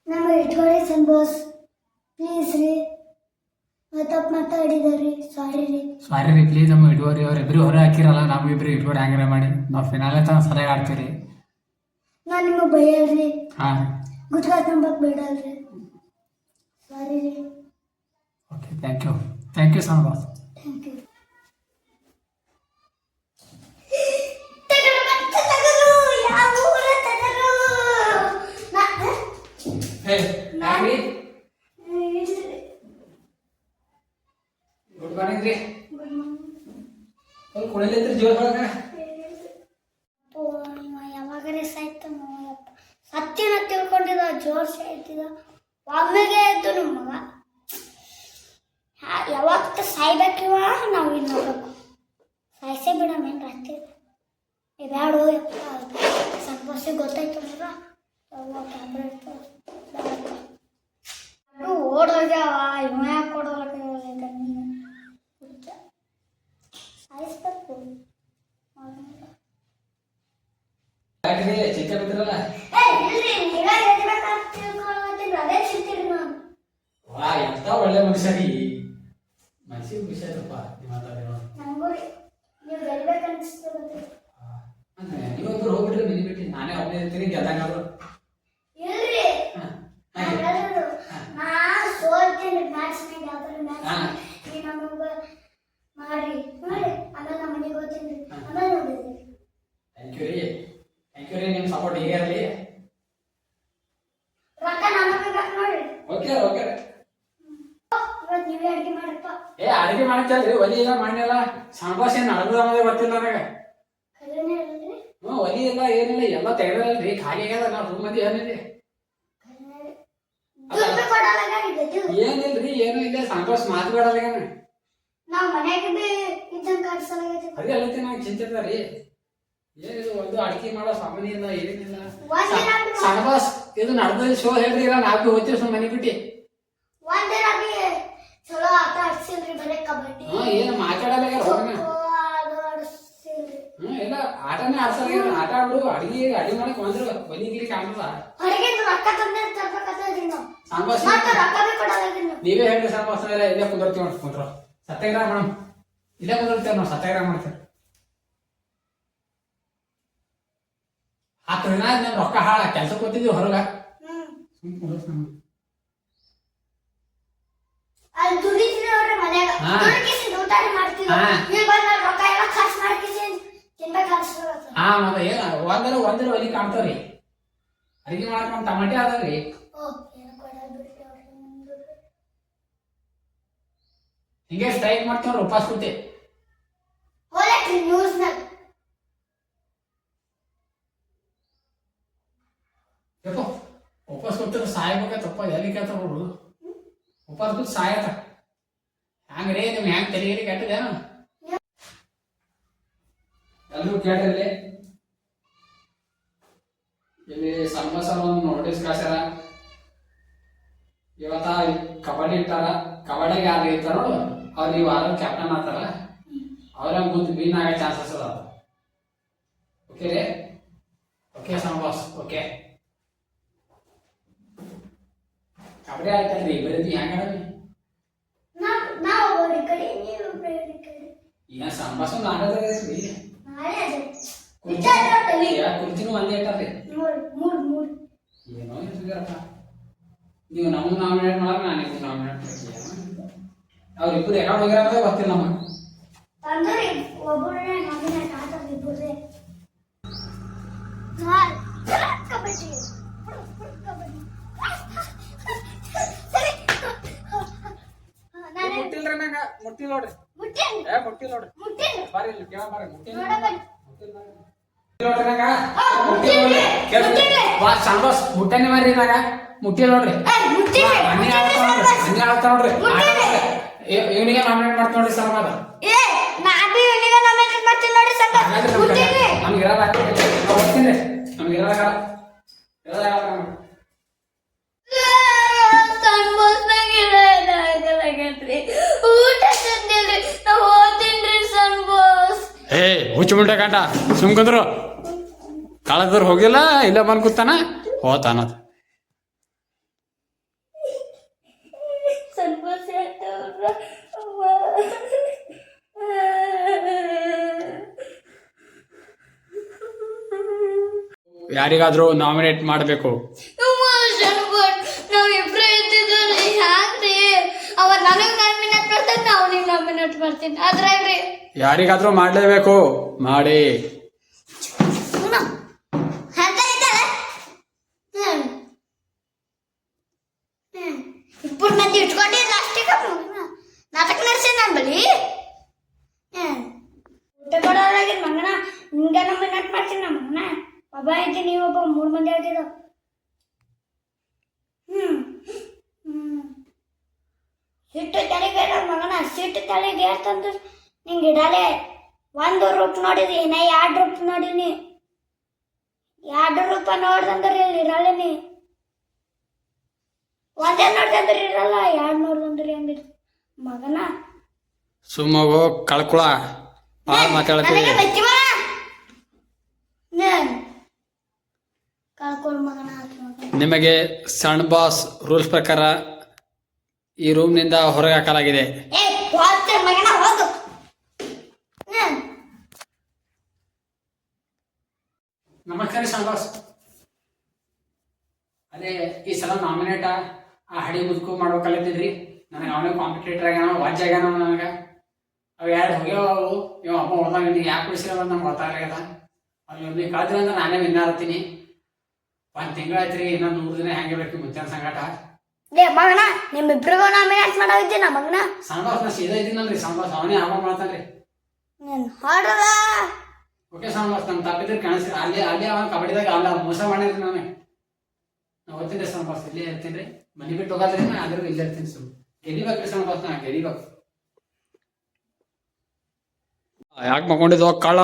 ನಮ್ಮ ಇಟ್ಕೊಳ್ಳಿ ಸನ್ boss please ರೀ ತಪ್ಪು ಮಾತಾಡಿದಾರೆ ಸಾರಿ ರೀ ಪ್ಲೀಸ್ ನಮ್ಮ ಇಟ್ಕೋರಿ ಅವ್ರಿಬ್ರು ಹೊರ ಹಾಕಿರಲ್ಲ ನಾವು ಇಬ್ರು ಇಟ್ಕೋರಿ ಹಂಗಾರ ಮಾಡಿ ನಾವು ಫಿನಾಲೆ ತನಕ ಸರಿಯಾಗಿ ಆಡ್ತೀವಿ. ನಾನು ನಿಮಗೆ ಬೈಯಲ್ರಿ ಹಾಂ ಗುಟ್ಕಾತ್ ನಂಬಕ್ ಬೇಡಲ್ರಿ ಸಾರಿ ರೀ. ಓಕೆ ಥ್ಯಾಂಕ್ ಯು ಸನ್ boss. Thank you. Good morning ರೀ. ಕುಡಿಲಿದ್ರಿ ಜೋರ್ ಒಳಗ ಯಾವಾಗರೇ ಸಾಯ್ತು ಸತ್ಯನ ತಿಳ್ಕೊಂಡಿದ ಜೋರ್ ಸಾಯ್ತಿದ ಒಮ್ಮೆಗೆ ಆಯ್ತು ನಮ್ಮ ಮಗ. ಯಾವತ್ತು ಸಾಯ್ಬೇಕಿವ ನಾವು ಇಲ್ಲಿ ನೋಡ್ಬೇಕು ಸಾಯ್ಸೇ ಬಿಡಮೇನು ರಾತ್ರಿ ಬ್ಯಾಡು ಸಂತೋಷಿಗೆ ಗೊತ್ತಾಯ್ತು ಅಂದ್ರೆ ಓಡೋಗ್ಯಾವ ಇವ ಯಾಕೆ ಕೊಡೋಲ್ಲ ಸಾಯಿಸ್ಬೇಕು ಚಿಕ್ಕ ಬಿದ್ರಲ್ಲ ಅದೇ ಚಿಂತಿರಿ ನಾನು ವಾ ಎಂತ ಒಳ್ಳೆ ಮನುಷ್ಯ ರೀ. ಮನುಷ್ಯ ಖುಷಿಯಾದಪ್ಪ ನೀವು ಮಾತಾಡೋ ನಂಗೂ ನೀವು ಗೆಲ್ಬೇಕನ್ನಿಸ್ತದೆ ಅಂದ್ರೆ ನೀವೊಬ್ಬರು ಹೋಗ್ಬಿಟ್ರಿ ಮನೆ ಬಿಟ್ಟು ನಾನೇ ಒಬ್ಬನೇ ಇರ್ತೀನಿ ಗೆದ್ದಂಗಾದ್ರು. ಇಲ್ರಿ ನಾ ಸೋಲ್ತೀನಿ ಮ್ಯಾಚ್ನಾಗ ಯಾವ್ದಾರು ಮ್ಯಾಚ್ ನೀ ನಮಗೆ ಮಾಡಿ ನೋಡಿ ಆಮೇಲೆ ನಮ್ಮ ಮನೆಗೆ ಹೋಗ್ತೀನಿ ಆಮೇಲೆ ನೋಡಿದ್ರಿ. ಥ್ಯಾಂಕ್ ಯು ರೀ ನಿಮ್ಮ ಸಪೋರ್ಟ್ ಹೀಗೆ ಇರಲಿ. ರೊಕ್ಕ ನಮಗೆ ಬೇಕು ನೋಡಿ. ಓಕೆ ಇವತ್ತು ನೀವೇ ಅಡುಗೆ ಮಾಡಪ್ಪ. ಅಡಿಗೆ ಮಾಡತ್ತಲ್ರಿ ಒಲಿ ಇಲ್ಲ ಮಾಡಿಲ್ಲ ಸಂಭಾಷ ಏನು ನಡೆದ ಅನ್ನೋದೇ ಗೊತ್ತಿಲ್ಲ ನನಗೆ. ಕರೆನೇ ಅಲ್ರಿ ಒಲಿ ಇಲ್ಲ ಏನಿಲ್ಲ ಎಲ್ಲ ತೆಗೆದಲ್ರಿ ಖಾಲಿ ಆಗ್ಯದ ನಾವು ರೂಮ್ ಮಂದಿ ಏನಿದೆ ದುಡ್ಡು ಕೊಡಲಾಗಿದ್ದು ಏನಿಲ್ರಿ ಏನೂ ಇಲ್ಲ ಸಂತೋಷ ಮಾತುಗಳಲ್ಲ ನಾವು ಮನೆಯಾಗ ಬಿ ಇದ್ದಂಗೆ ಕಾಣಿಸಲಾಗೈತಿ. ಅದೇ ಅಲ್ಲತಿ ನಂಗೆ ಚಿಂತಿದ ರೀ ಏನಿದು ಒಂದು ಅಡಿಕೆ ಮಾಡೋ ಸಾಮಾನ್ಯ ಇಲ್ಲ ಏನಿಲ್ಲ. ಸಂಭಾಷ್ ಇದು ನಡೆದ ಶೋ ಹೇಳ್ರಿ ಇಲ್ಲ ನಾವು ಹೋಗ್ತೀವಿ ಸುಮ್ಮನೆ ಮನೆ ಬಿಟ್ಟು ಒಂದಿನ ಬಿ ಚಲೋ ಆಟ ಆಡ್ಸಿಲ್ರಿ ಬರೀ ಕಬಡ್ಡಿ ಏನು ಮಾತಾಡಲ್ಲ ಇಲ್ಲ ಆಟನೇ ಆಡ್ಸಲ್ಲ ಆಟ ಆಡು ಅಡಿಗೆ ಮಾಡಕ್ ಬಂದ್ರು ಬಲಿ ಗಿಲಿ ಕಾಣಲ್ಲ ಹೊರಗೆ ರೊಕ್ಕ ತಂದೆ ತರ್ಬೇಕಂತಂದ್ರಿ ನಾವು ಸಂಭಾಷ್ ಮತ್ತೆ ರೊಕ್ಕ ಬಿ ಕೊಡಲಾಗಿದ್ದು ನೀವೇ ಹೇಳ್ರಿ ಸಂಭಾಷ್ ಇಲ್ಲೇ ಕುಂದಿರ್ತೀವಿ ನೋಡಿ ಕುಂದ್ರ ಸತ್ಯಾಗ್ರಹ ಮೇಡಮ್ ಇಲ್ಲೇ ಕುಂದಿರ್ತೇವೆ ನಾವು ಸತ್ಯಾಗ್ರಹ ಮಾಡ್ತೇವೆ. 10 ದಿನ ಆದ್ ನಾವು ರೊಕ್ಕ ಹಾಳ ಕೆಲ್ಸಕ್ಕೆ ಹೋಗ್ತಿದ್ವಿ ಹೊರಗ ಅಲ್ಲಿ ದುಡಿತೀವಿ ಅವ್ರ ಮನ್ಯಾಗ ದುಡಿಕಿಸಿ ಊಟಾರಿ ಮಾಡ್ತೀವಿ ಇಲ್ಲಿ ಬಂದ ರೊಕ್ಕ ಎಲ್ಲ ಖರ್ಚು ಮಾಡ್ಕಿಸಿ ತಿನ್ಬೇಕು ಅನ್ಸ್ತದ. ಮತ್ತೆ ಏನ ಒಂದರ ಒಲಿ ಕಾಣ್ತಾವ್ರಿ ಅಡಿಗೆ ಮಾಡಕ್ ಒಂದ್ ಟಮಾಟೆ ಅದಾವ್ರಿ. ಹಿಂಗೆ ಸ್ಟ್ರೈಕ್ ಮಾಡ್ತೇವ್ರಿ ಉಪವಾಸ ಕೂತಿ ಹೋಲಕ್ರಿ ನ್ಯೂಸ್ನಾಗ ಯಪ್ಪ ಉಪವಾಸ ಕೂತಿದ್ರೆ ಸಾಯ್ಬೇಕತ್ತಪ್ಪ ಎಲ್ಲಿ ಕೇಳ್ತಾರ ನೋಡು ಉಪವಾಸ ಕೂತ್ ಸಾಯತ್ತ ಹಂಗ್ರಿ ನಿಮ್ ಹೆಂಗ್ ತಲೆಗಿರಿ ಕೆಟ್ಟದೇನು ಎಲ್ಲರೂ ಕೇಳ್ರಿ. ಇಲ್ಲಿ ಸಂಭಾಷ ಒಂದು ನೋಟಿಸ್ ಕಳ್ಸ್ಯಾರ ಇವತ್ತ ಕಬಡ್ಡಿ ಇಟ್ಟಾರ ಕಬಡ್ಡಿಗೆ ಯಾರು ಇರ್ತಾರ ನೋಡು ಅವ್ರು ಈ ವಾರ ಕ್ಯಾಪ್ಟನ್ ಆಗ್ತಾರ ಅವ್ರ ಮುಂದೆ ವಿನ್ ಆಗೋ ಚಾನ್ಸಸ್ ಅದ. ಓಕೆ ರೀ ಓಕೆ ಸಂಭಾಷ್ ಓಕೆ ಕಬಡ್ಡಿ ಆಯ್ತಲ್ರಿ ಬರೀತಿ ಹೆಂಗ ನಾವು ಈ ಕಡೆ ನೀವು ಈ ಕಡೆ ಈಗ ಸಂಭಾಷಣ ಆಡೋದ್ರಿ ನಾಳೆ ಅದೇ ಕುರ್ಚಿನೂ ಒಂದೇ ಇಟ್ಟಾರ್ರಿ ಮೂಡ್ ಏನೋ ಇರ್ತಿದಾರಪ್ಪ ನೀವು ನಮ್ಗೆ ನಾಮಿನೇಟ್ ಮಾಡಾರ ನಾನು ನಿಮ್ಗೆ ನಾಮಿನೇಟ್ ಮಾಡ್ತೀವಿ ಅವ್ರಿಬ್ರು ಯಾವಾಗ ಹೋಗ್ಯಾರ ಗೊತ್ತಿಲ್ಲ ನಮಗೆ ತಂದ್ರಿ ಒಬ್ಬರೇ ನಾಮಿನೇಟ್ ಆಗ್ತದೆ ಇಬ್ಬರೇ ಕಬಡ್ಡಿ ಮುಟ್ಟಿಲ್ರಿ ನಂಗ ಮುಟ್ಟಿಲ್ ನೋಡ್ರಿ ಮುಟ್ಟಿಲ್ ನೋಡ್ರಿ ಬಾರಿ ಇಲ್ಲಿ ಕೇಳ ಬಾರಿ ಮುಟ್ಟಿಲ್ ನೋಡ್ರಿ ನಂಗ ಸಂತೋಷ್ ಮುಟ್ಟನೆ ಮಾರಿ ನಂಗ ಮುಟ್ಟಿಲ್ ನೋಡ್ರಿ ಹಂಗೆ ಆಡ್ತಾ ನೋಡ್ರಿ ಇವನಿಗೆ ನಾಮಿನೇಟ್ ಮಾಡ್ತಾ ನೋಡ್ರಿ ಸರ್ ಮಾದ ನಮ್ಗೆ ಇರೋದ ಹೋಗ್ತೀನಿ ನಮ್ಗೆ ಇರೋದಾಗಲ್ಲ ಹುಚ್ಚು ಮುಲ್ಟ ಕಾಟ ಸುಮ್ಕಂದ್ರು ಕಾಳದ್ರ ಹೋಗಿಲ್ಲ ಇಲ್ಲ ಬಂದ್ ಕೂತಾನ ಹೋತಾನದ ಯಾರಿಗಾದ್ರೂ ನಾಮಿನೇಟ್ ಮಾಡಬೇಕು. ನಾವಿಬ್ರು ಇದ್ದಿದ್ರಿ ಹ್ಯಾಂಗ್ರಿ ಅವ ನನಗ್ ನಾಮಿನೇಟ್ ಮಾಡ್ತಾನೆ ಅವನಿಗೆ ನಾಮಿನೇಟ್ ಮಾಡ್ತೀನಿ ಅದ್ರಾಗ್ರಿ ಯಾರಿಗಾದ್ರೂ ಮಾಡಲೇಬೇಕು. ಮಾಡಿ. ಇಬ್ಬರು ಮಂದಿ ಇಟ್ಕೊಂಡಿ ಲಾಸ್ಟಿಗೆ ನಾಟಕ ನಡೆಸಿ ನನ್ನ ಬಳಿ ಊಟ ಕೊಡೋರಾಗಿ ಮಗನ ನಿಂಗೆ ನಾಮಿನೇಟ್ ಮಾಡ್ತೀನಿ ನಮ್ಮ ಮಗನ ಒಬ್ಬ ಐತಿ ನೀವೊಬ್ಬ 3 ಮಂದಿ ಆಗಿದ ಸಿಟ್ಟು ತಲೆಗೆ ಮಗನ ಸಿಟ್ಟು ತಲೆಗೆ ಏರ್ತಂದ್ರೆ ನಿಂಗೆ ಇಡಲೆ 1 ರೂಪ್ ನೋಡಿದಿ ನಾ 2 ರೂಪ್ ನೋಡಿನಿ 2 ರೂಪ ನೋಡ್ದಂದ್ರೆ ಇಲ್ಲಿ ಇರಲ್ಲನಿ ಒಂದೇ ನೋಡ್ದಂದ್ರೆ ಇರಲ್ಲ 2 ನೋಡ್ದಂದ್ರೆ ಹೆಂಗಿರ್ ಮಗನ ಸುಮ್ಮಗೋ ಕಳ್ಕೊಳ ಭಾಳ ಮಾತಾಡ್ತೀವಿ. ಕಳ್ಕೊಳ್ ಮಗನ ನಿಮಗೆ ಸಣ್ಣ ಬಾಸ್ ರೂಲ್ಸ್ ಪ್ರಕಾರ ಈ ರೂಮ್ನಿಂದ ಹೊರಗೆ ಹಾಕಲಾಗಿದೆ. ಮಗನ ಹೋಗು ನಮಸ್ಕಾರ ಸಣ್ಣ ಬಾಸ್. ಅದೇ ಈ ಸಲ ನಾಮಿನೇಟ್ ಆ ಹಡಿ ಮುದುಕು ಮಾಡ್ಬೇಕಲ್ಲತ್ತಿದ್ರಿ. ನನಗೆ ಅವನೇ ಕಾಂಪಿಟೇಟರ್ ಆಗ್ಯಾನ, ವಾಜ್ ಆಗ್ಯಾನ ನನಗೆ. ಅವು 2 ಹೋಗ್ಯಾವ. ಅವು ಇವ ಅಪ್ಪ ಹೊಡೆದಾಗ ನೀವು ಯಾಕೆ ಉಳಿಸಿಲ್ಲ ನಮ್ಗೆ ಗೊತ್ತಾಗಲ್ಲ. ಅಲ್ಲಿ ನೀವು ಕಳೆದ್ರಿ ಅಂದ್ರೆ ನಾನೇ ವಿನ್ನರ್ ಆಗ್ತೀನಿ. 1 ತಿಂಗಳು ಆಯ್ತು ರೀ, ಇನ್ನೊಂದು 100 ದಿನ ಹೆಂಗೆ ಬೇಕು ಮುಂಚಾನ ಸಂಗಟ. ಮಗನ ನಿಮ್ಮಿಬ್ರಿಗೂ ನಾಮಿನೇಟ್ ಮಾಡೋದಿದ್ದೀನ ಮಗನ. ಸಣ್ಣ ಬಾಸ್ ನಾ ಸೀದಾ ಇದ್ದೀನಲ್ರಿ ಸಣ್ಣ ಬಾಸ್, ಅವನೇ ಆಗ ಮಾಡ್ತಾನ್ರಿ. ಓಕೆ ಸಣ್ಣ ಬಾಸ್, ನಮ್ಗೆ ತಪ್ಪಿದ್ರೆ ಕಾಣಿಸ್ರಿ. ಅಲ್ಲಿ ಅವನ ಕಬಡ್ಡಿದಾಗ ಅಲ್ಲ ಮೋಸ ಮಾಡಿದ್ರಿ ನಾನು ಓದ್ತೀನಿ ರೀ ಸಣ್ಣ ಬಾಸ್. ಇಲ್ಲೇ ಇರ್ತೀನಿ ರೀ, ಮನೆ ಬಿಟ್ಟು ಹೋಗಲ್ರಿ. ನಾ ಆದ್ರೂ ಇಲ್ಲೇ ಇರ್ತೀನಿ. ಸುಮ್ಮನೆ ಗೆದಿಬೇಕ್ರಿ ಸಣ್ಣ ಬಾಸ್, ನಾ ಗೆದಿಬೇಕು. ಯಾಕೆ ಮಕ್ಕೊಂಡಿದ್ದು ಕಳ್ಳ?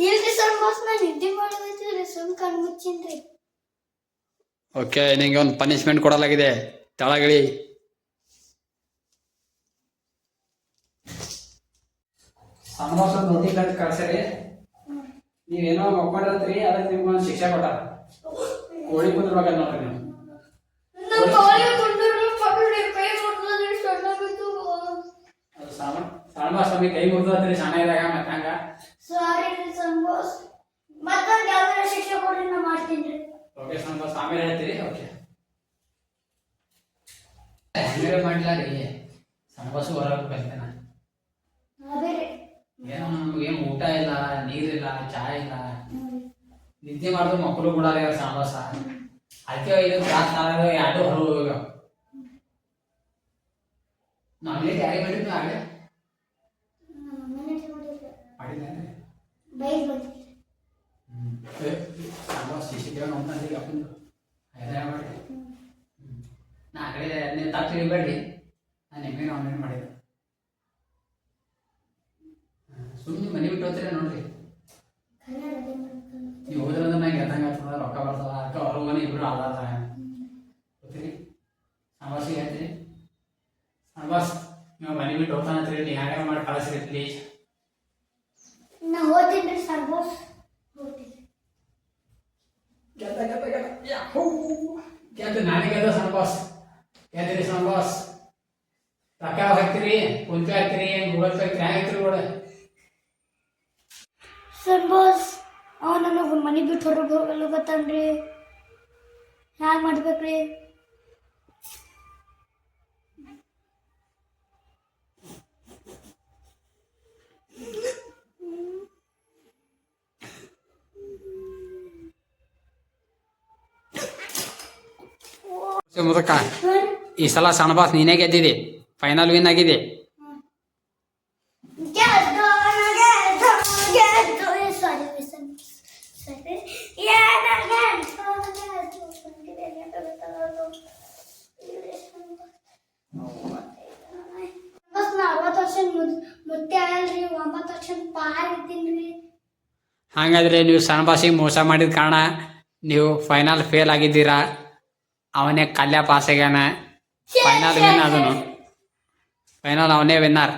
ಇಲ್ರಿ ಸಣ್ಣ ಬಾಸ್, ನಾ ನಿದ್ದೆ ಮಾಡೋದಿದ್ರಿ ಸುಮ್ ಕಣ್ಣು ಮುಚ್ಚಿನ್ರಿ. ಓಕೆ, ನಿಂಗೆ ಒಂದು ಪನಿಷ್ಮೆಂಟ್ ಕೊಡಲಾಗಿದೆ. ತೆಳಗಿಳಿ. ಸಣ್ಣ ಬಾಸ್ ಒಂದು ನೋಟಿ ಕಳ್ಸರಿ. ನೀವೇನೋ ಮಕ್ಕೊಂಡಿರತ್ರಿ, ಅದಕ್ಕೆ ನಿಮ್ಗೆ ಒಂದು ಶಿಕ್ಷೆ ಕೊಟ್ಟಾರ. ಕೋಳಿ ಕುಂದ್ರಬೇಕಂತ ನೋಡ್ರಿ ನೀವು. ಸಣ್ಣ ಬಾಸ್ ನಮಗೆ ಕೈ ಮುರಿದ್ರಿ ಸಣ್ಣ ಇದ್ದಾಗ. ಮತ್ತೆ ಹಂಗ ಸಾರಿ ಸಣ್ಣ ಬಾಸ್, ಮತ್ತೊಂದು ಯಾವ್ದಾರ ಶಿಕ್ಷೆ ಕೊಡ್ರಿ ನಾ ಮಾಡ್ತೀನಿ. ಓಕೆ ಸಣ್ಣ ಬಾಸ್, ಆಮೇಲೆ ಹೇಳ್ತೀರಿ. ಓಕೆ ಮಾಡಿಲ್ಲ ರೀ ಸಣ್ಣ ಬಾಸು ಹೊರಗೆ ಕಲ್ತೇನ. ಏನೋ ನಮ್ಗೇನು ಊಟ ಇಲ್ಲ, ನೀರಿಲ್ಲ, ಚಾ ಇಲ್ಲ, ನಿದ್ದೆ ಮಾಡಿದ್ರು ಮಕ್ಕಳು ಕೂಡ ಸಣ್ಣ ಬಾಸ. ಅದಕ್ಕೆ ಇದು ಕ್ಲಾಸ್ 2 ಹೊರಗೆ ಹೋಗ್ಯಾವ. ನಾವೇ ಕ್ಯಾರಿ ಮಾಡಿದ್ವಿ ಆಗಲೇ ಮಾಡಿದ್ದೇನೆ. ಸಣ್ಣ ಬಾಸ್ CCTV ನೋಡ್ತಾನೆ ಅಪ್ಪಂದು ಹೈದರಾಬಾದ್ ಮಾಡಿ. ನಾ ಆಗಲೇ ನೀವು ತಪ್ಪು ತಿಳಿಬೇಡ್ರಿ, ನಾನು ನಿಮಗೆ ನಾಮಿನೇಟ್ ಮಾಡಿದ್ದೆ. ಸುಮ್ಮನೆ ಮನೆ ಬಿಟ್ಟು ಹೋಗ್ತೀರ ನೋಡ್ರಿ. ನೀವು ಹೋದ್ರಂದ್ರೆ ನಂಗೆ ಎದ್ದಂಗೆ ಆಗ್ತದ, ರೊಕ್ಕ ಬರ್ತದ. ಅದಕ್ಕೆ ಹೊರಗೋನೆ ಇಬ್ರು ಆಧಾರ ಗೊತ್ತೀರಿ. ಸಣ್ಣ ಬಾಸಿಗೆ ಹೇಳ್ತೀರಿ, ಸಣ್ಣ ಬಾಸ್ ನೀವು ಮನೆ ಬಿಟ್ಟು ಹೋಗ್ತಾನತ್ರಿ, ನೀವು ಹ್ಯಾಂಗ ಮಾಡಿ ಕಳಿಸ್ರಿ ಪ್ಲೀಸ್. ನಾ ಹೋಗ್ತೀನಿ ಸರ್ ಬಾಸ್, ಹೋಗ್ತೀನಿ. ಗೆದ್ದು ನಾನೇ ಗೆದ್ದ ಸಣ್ಣ ಬಾಸ್. ಗೆದ್ದಿರಿ ಸಣ್ಣ ಬಾಸ್. ರೊಕ್ಕ ಹಾಕ್ತೀರಿ, ಫೋನ್ ಪೇ ಹಾಕ್ತೀರಿ, ಗೂಗಲ್ ಪೇ ಹಾಕ್ತೀರಿ, ಹ್ಯಾಂಗ ಕೂಡ ಸರ್ ಬಾಸ್. ಅವ ನನಗೆ ಮನೆ ಬಿಟ್ಟು ಹೊರಗೆ ಹೋಗಲು ಗೊತ್ತನ್ರಿ, ಹ್ಯಾಂಗ ಮಾಡ್ಬೇಕ್ರಿ? ಮುದಕ್ಕ, ಈ ಸಲ ಸಣ್ಣ ಬಾಸ್ ನೀನೇ ಗೆದ್ದಿದೆ. ಫೈನಲ್ ವಿನ್ ಆಗಿದೆ. ಹಾಗಾದ್ರೆ ನೀವು ಸಣ್ಣ ಬಾಸಿಗೆ ಮೋಸ ಮಾಡಿದ ಕಾರಣ ನೀವು ಫೈನಲ್ ಫೇಲ್ ಆಗಿದ್ದೀರಾ. ಅವನೇ ಕಲ್ಯ ಪಾಸ್ ಆಗ್ಯಾನ. ಫೈನಲ್ ವಿನ್ ಅದನು, ಫೈನಲ್ ಅವನೇ ವಿನ್ನರ್.